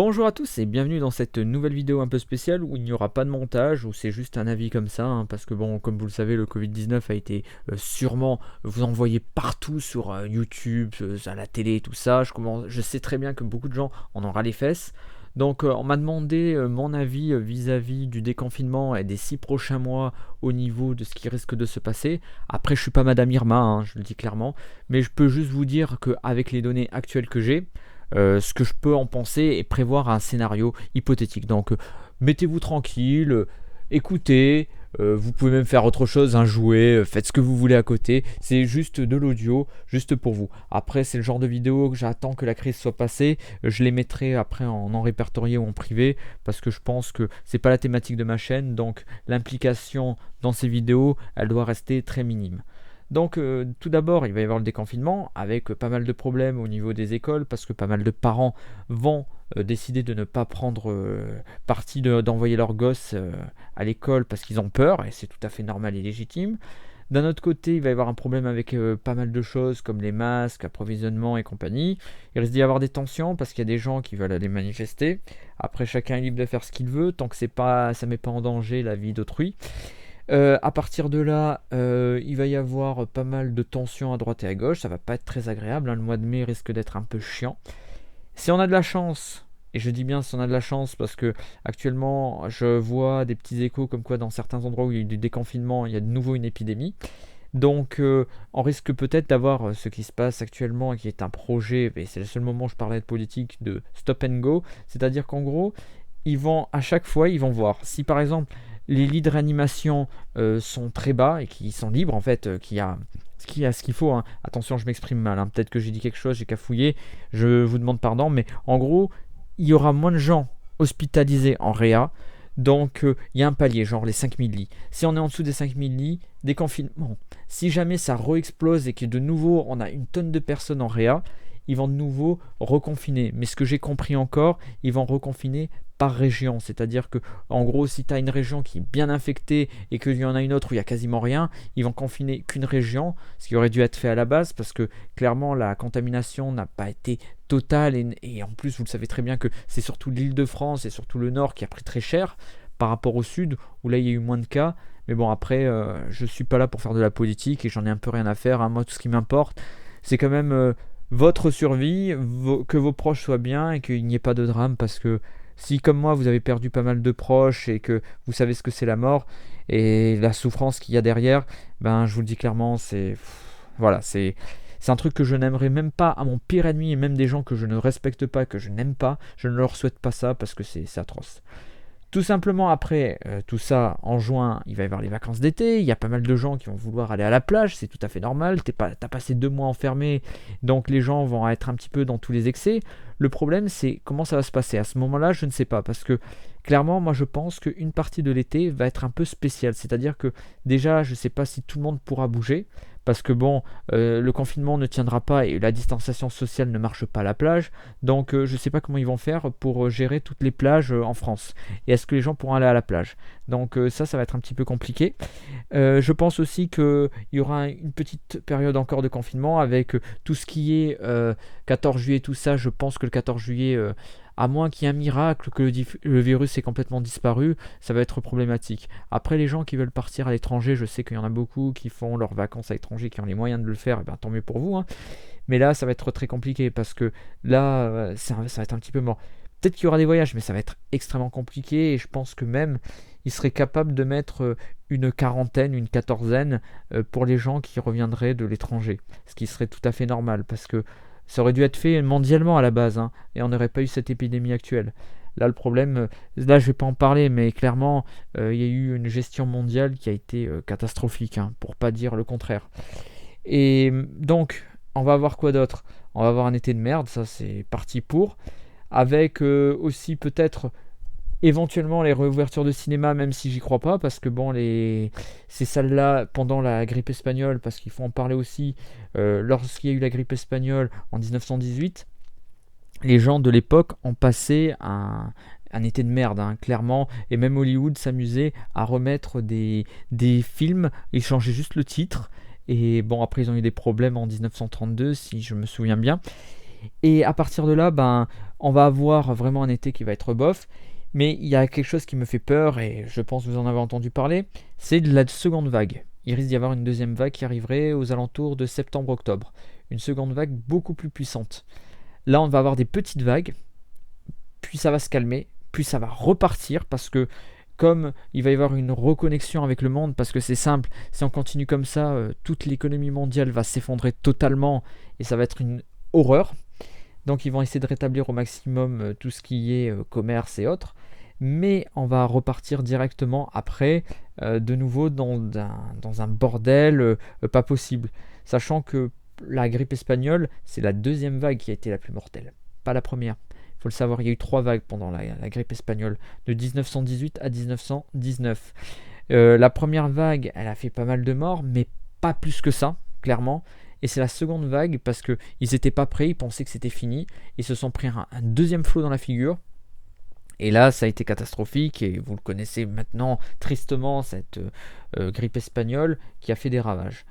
Bonjour à tous et bienvenue dans cette nouvelle vidéo un peu spéciale où il n'y aura pas de montage, où c'est juste un avis comme ça, parce que bon, comme vous le savez, le Covid-19 a été sûrement, vous en voyez partout sur YouTube, à la télé, tout ça. Je sais très bien que beaucoup de gens en ont ras les fesses. Donc on m'a demandé mon avis vis-à-vis du déconfinement et des 6 prochains mois au niveau de ce qui risque de se passer. Après, je suis pas Madame Irma, je le dis clairement, mais je peux juste vous dire qu'avec les données actuelles que j'ai, ce que je peux en penser et prévoir un scénario hypothétique. Donc mettez-vous tranquille, écoutez, vous pouvez même faire autre chose, jouer, faites ce que vous voulez à côté, c'est juste de l'audio, juste pour vous. Après, c'est le genre de vidéo que j'attends que la crise soit passée, je les mettrai après en répertorié ou en privé, parce que je pense que c'est pas la thématique de ma chaîne, donc l'implication dans ces vidéos, elle doit rester très minime. Donc tout d'abord, il va y avoir le déconfinement avec pas mal de problèmes au niveau des écoles parce que pas mal de parents vont décider de ne pas prendre parti d'envoyer leurs gosses à l'école parce qu'ils ont peur et c'est tout à fait normal et légitime. D'un autre côté, il va y avoir un problème avec pas mal de choses comme les masques, approvisionnement et compagnie. Il risque d'y avoir des tensions parce qu'il y a des gens qui veulent aller manifester. Après, chacun est libre de faire ce qu'il veut tant que ça ne met pas en danger la vie d'autrui. À partir de là, il va y avoir pas mal de tensions à droite et à gauche. Ça va pas être très agréable, le mois de mai risque d'être un peu chiant. Si on a de la chance, et je dis bien si on a de la chance parce que actuellement je vois des petits échos comme quoi dans certains endroits où il y a eu du déconfinement, il y a de nouveau une épidémie. Donc on risque peut-être d'avoir ce qui se passe actuellement qui est un projet, et c'est le seul moment où je parlais de politique, de stop and go. C'est-à-dire qu'en gros, à chaque fois, ils vont voir si par exemple les lits de réanimation sont très bas et qui sont libres, en fait, qu'il y a ce qu'il faut. Attention, je m'exprime mal, peut-être que j'ai dit quelque chose, j'ai cafouillé, je vous demande pardon, mais en gros, il y aura moins de gens hospitalisés en réa, donc il y a un palier, genre les 5000 lits. Si on est en dessous des 5000 lits, déconfinement. Si jamais ça re-explose et que de nouveau on a une tonne de personnes en réa, ils vont de nouveau reconfiner. Mais ce que j'ai compris encore, ils vont reconfiner par région. C'est-à-dire que, en gros, si tu as une région qui est bien infectée et qu'il y en a une autre où il n'y a quasiment rien, ils vont confiner qu'une région, ce qui aurait dû être fait à la base parce que clairement la contamination n'a pas été totale et en plus vous le savez très bien que c'est surtout l'Île-de-France et surtout le nord qui a pris très cher par rapport au sud où là il y a eu moins de cas. Mais bon, après, je suis pas là pour faire de la politique et j'en ai un peu rien à faire. Moi, tout ce qui m'importe, c'est quand même votre survie, que vos proches soient bien et qu'il n'y ait pas de drame. Parce que si, comme moi, vous avez perdu pas mal de proches et que vous savez ce que c'est la mort et la souffrance qu'il y a derrière, ben, je vous le dis clairement, voilà, c'est un truc que je n'aimerais même pas à mon pire ennemi et même des gens que je ne respecte pas, que je n'aime pas. Je ne leur souhaite pas ça parce que c'est atroce. Tout simplement après tout ça, en juin, il va y avoir les vacances d'été, il y a pas mal de gens qui vont vouloir aller à la plage, c'est tout à fait normal, t'as passé 2 mois enfermé, donc les gens vont être un petit peu dans tous les excès. Le problème c'est comment ça va se passer. À ce moment-là, je ne sais pas, parce que clairement, moi je pense qu'une partie de l'été va être un peu spéciale, c'est-à-dire que déjà, je ne sais pas si tout le monde pourra bouger, parce que bon, le confinement ne tiendra pas et la distanciation sociale ne marche pas à la plage, donc je ne sais pas comment ils vont faire pour gérer toutes les plages en France. Et est-ce que les gens pourront aller à la plage? Donc ça va être un petit peu compliqué. Je pense aussi qu'il y aura une petite période encore de confinement avec tout ce qui est 14 juillet, tout ça. Je pense que le 14 juillet, à moins qu'il y ait un miracle, que le virus ait complètement disparu, ça va être problématique. Après, les gens qui veulent partir à l'étranger, je sais qu'il y en a beaucoup qui font leurs vacances à l'étranger, qui ont les moyens de le faire, et ben, tant mieux pour vous. Mais là, ça va être très compliqué parce que là, ça va être un petit peu mort. Peut-être qu'il y aura des voyages, mais ça va être extrêmement compliqué et je pense que même ils seraient capables de mettre une quarantaine, une quatorzaine pour les gens qui reviendraient de l'étranger. Ce qui serait tout à fait normal parce que ça aurait dû être fait mondialement à la base et on n'aurait pas eu cette épidémie actuelle. Là, le problème, là je ne vais pas en parler, mais clairement, il y a eu une gestion mondiale qui a été catastrophique, pour pas dire le contraire. Et donc, on va avoir quoi d'autre? On va avoir un été de merde, ça c'est parti pour avec aussi peut-être éventuellement les réouvertures de cinéma, même si j'y crois pas, parce que bon, ces salles-là, pendant la grippe espagnole, parce qu'il faut en parler aussi, lorsqu'il y a eu la grippe espagnole en 1918, les gens de l'époque ont passé un été de merde, clairement, et même Hollywood s'amusait à remettre des films, ils changeaient juste le titre, et bon, après ils ont eu des problèmes en 1932, si je me souviens bien. Et à partir de là, on va avoir vraiment un été qui va être bof. Mais il y a quelque chose qui me fait peur, et je pense que vous en avez entendu parler, c'est de la seconde vague. Il risque d'y avoir une deuxième vague qui arriverait aux alentours de septembre-octobre. Une seconde vague beaucoup plus puissante. Là, on va avoir des petites vagues, puis ça va se calmer, puis ça va repartir, parce que comme il va y avoir une reconnexion avec le monde, parce que c'est simple, si on continue comme ça, toute l'économie mondiale va s'effondrer totalement, et ça va être une horreur. Donc ils vont essayer de rétablir au maximum tout ce qui est commerce et autres. Mais on va repartir directement après, de nouveau dans un bordel pas possible. Sachant que la grippe espagnole, c'est la deuxième vague qui a été la plus mortelle, pas la première. Il faut le savoir, il y a eu 3 vagues pendant la grippe espagnole, de 1918 à 1919. La première vague, elle a fait pas mal de morts, mais pas plus que ça, clairement. Et c'est la seconde vague parce qu'ils n'étaient pas prêts, ils pensaient que c'était fini. Ils se sont pris un deuxième flot dans la figure. Et là, ça a été catastrophique. Et vous le connaissez maintenant tristement, cette grippe espagnole qui a fait des ravages.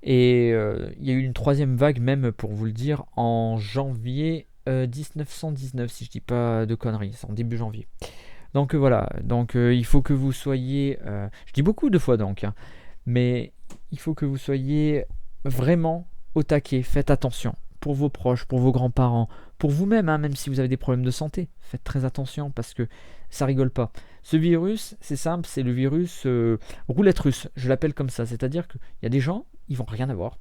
Et il y a eu une troisième vague, même pour vous le dire, en janvier 1919, si je dis pas de conneries. C'est en début janvier. Donc voilà. Donc il faut que vous soyez. Je dis beaucoup de fois donc. Hein, mais il faut que vous soyez vraiment au taquet, faites attention pour vos proches, pour vos grands-parents, pour vous-même, hein, même si vous avez des problèmes de santé, faites très attention parce que ça rigole pas. Ce virus, c'est simple, c'est le virus roulette russe, je l'appelle comme ça, c'est-à-dire qu'il y a des gens, ils vont rien avoir.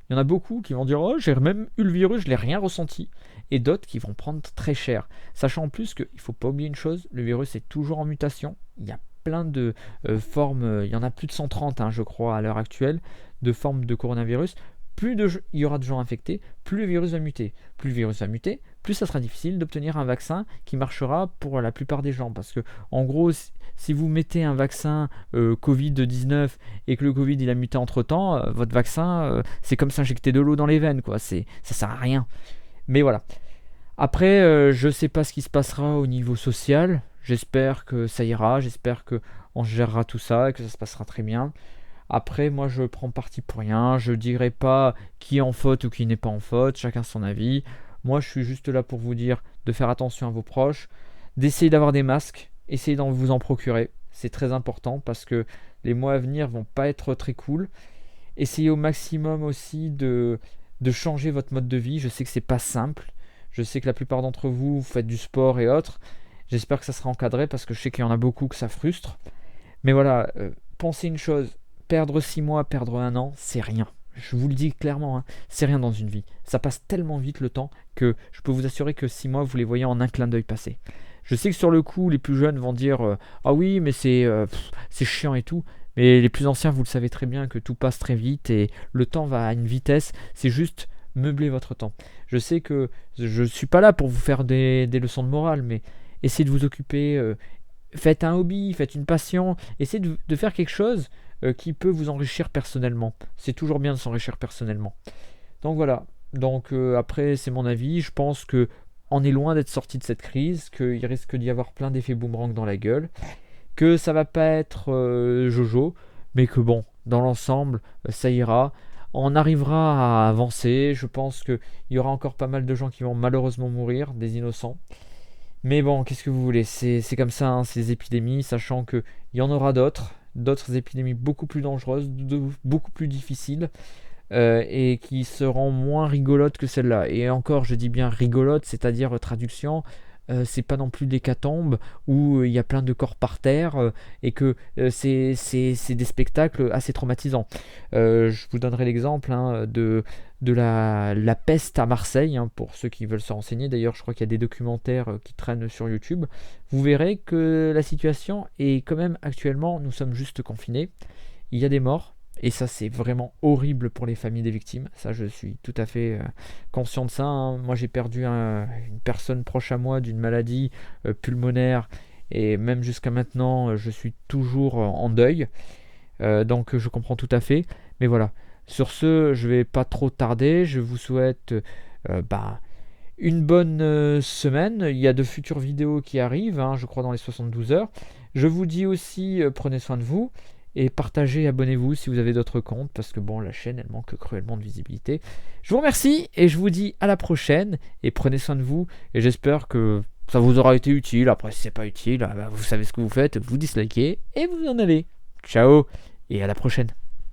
Il y en a beaucoup qui vont dire oh j'ai même eu le virus, je l'ai rien ressenti, et d'autres qui vont prendre très cher, sachant en plus qu'il faut pas oublier une chose, le virus est toujours en mutation, il y a plein de formes, il y en a plus de 130 hein, je crois à l'heure actuelle, de formes de coronavirus. Il y aura de gens infectés, plus le virus va muter. Plus le virus va muter, plus ça sera difficile d'obtenir un vaccin qui marchera pour la plupart des gens. Parce que, en gros, si vous mettez un vaccin Covid-19 et que le Covid il a muté entre temps, votre vaccin, c'est comme s'injecter de l'eau dans les veines, quoi. Ça sert à rien. Mais voilà. Après, je sais pas ce qui se passera au niveau social. J'espère que ça ira. J'espère qu'on gérera tout ça et que ça se passera très bien. Après, moi, je prends parti pour rien. Je dirai pas qui est en faute ou qui n'est pas en faute. Chacun son avis. Moi, je suis juste là pour vous dire de faire attention à vos proches, d'essayer d'avoir des masques, essayez d'en vous en procurer. C'est très important parce que les mois à venir vont pas être très cool. Essayez au maximum aussi de changer votre mode de vie. Je sais que c'est pas simple. Je sais que la plupart d'entre vous, vous faites du sport et autres. J'espère que ça sera encadré parce que je sais qu'il y en a beaucoup que ça frustre. Mais voilà, pensez une chose. Perdre 6 mois, perdre 1 an, c'est rien. Je vous le dis clairement, hein, c'est rien dans une vie. Ça passe tellement vite le temps que je peux vous assurer que 6 mois, vous les voyez en un clin d'œil passer. Je sais que sur le coup, les plus jeunes vont dire ah oui, mais c'est chiant et tout. Mais les plus anciens, vous le savez très bien que tout passe très vite et le temps va à une vitesse. C'est juste meubler votre temps. Je sais que je ne suis pas là pour vous faire des leçons de morale, mais essayez de vous occuper. Faites un hobby, faites une passion. Essayez de faire quelque chose qui peut vous enrichir personnellement. C'est toujours bien de s'enrichir personnellement. Donc voilà. Donc après, c'est mon avis. Je pense que on est loin d'être sorti de cette crise, qu'il risque d'y avoir plein d'effets boomerang dans la gueule, que ça va pas être jojo, mais que bon, dans l'ensemble, ça ira. On arrivera à avancer. Je pense qu'il y aura encore pas mal de gens qui vont malheureusement mourir, des innocents. Mais bon, qu'est-ce que vous voulez, c'est comme ça, hein, ces épidémies, sachant qu'il y en aura d'autres épidémies beaucoup plus dangereuses, beaucoup plus difficiles, et qui seront moins rigolotes que celle-là. Et encore, je dis bien rigolote, c'est-à-dire traduction, c'est pas non plus l'hécatombe où il y a plein de corps par terre et que c'est des spectacles assez traumatisants. Je vous donnerai l'exemple hein, de la peste à Marseille, hein, pour ceux qui veulent se renseigner. D'ailleurs, je crois qu'il y a des documentaires qui traînent sur YouTube. Vous verrez que la situation est quand même actuellement, nous sommes juste confinés. Il y a des morts. Et ça, c'est vraiment horrible pour les familles des victimes. Ça, je suis tout à fait conscient de ça. Hein. Moi, j'ai perdu une personne proche à moi d'une maladie pulmonaire. Et même jusqu'à maintenant, je suis toujours en deuil. Donc, je comprends tout à fait. Mais voilà. Sur ce, je vais pas trop tarder. Je vous souhaite une bonne semaine. Il y a de futures vidéos qui arrivent, hein, je crois dans les 72 heures. Je vous dis aussi, prenez soin de vous. et partagez, abonnez-vous si vous avez d'autres comptes, parce que bon, la chaîne, elle manque cruellement de visibilité. Je vous remercie et je vous dis à la prochaine, et prenez soin de vous, et j'espère que ça vous aura été utile. Après, si c'est pas utile, vous savez ce que vous faites, vous dislikez, et vous en allez. Ciao, et à la prochaine.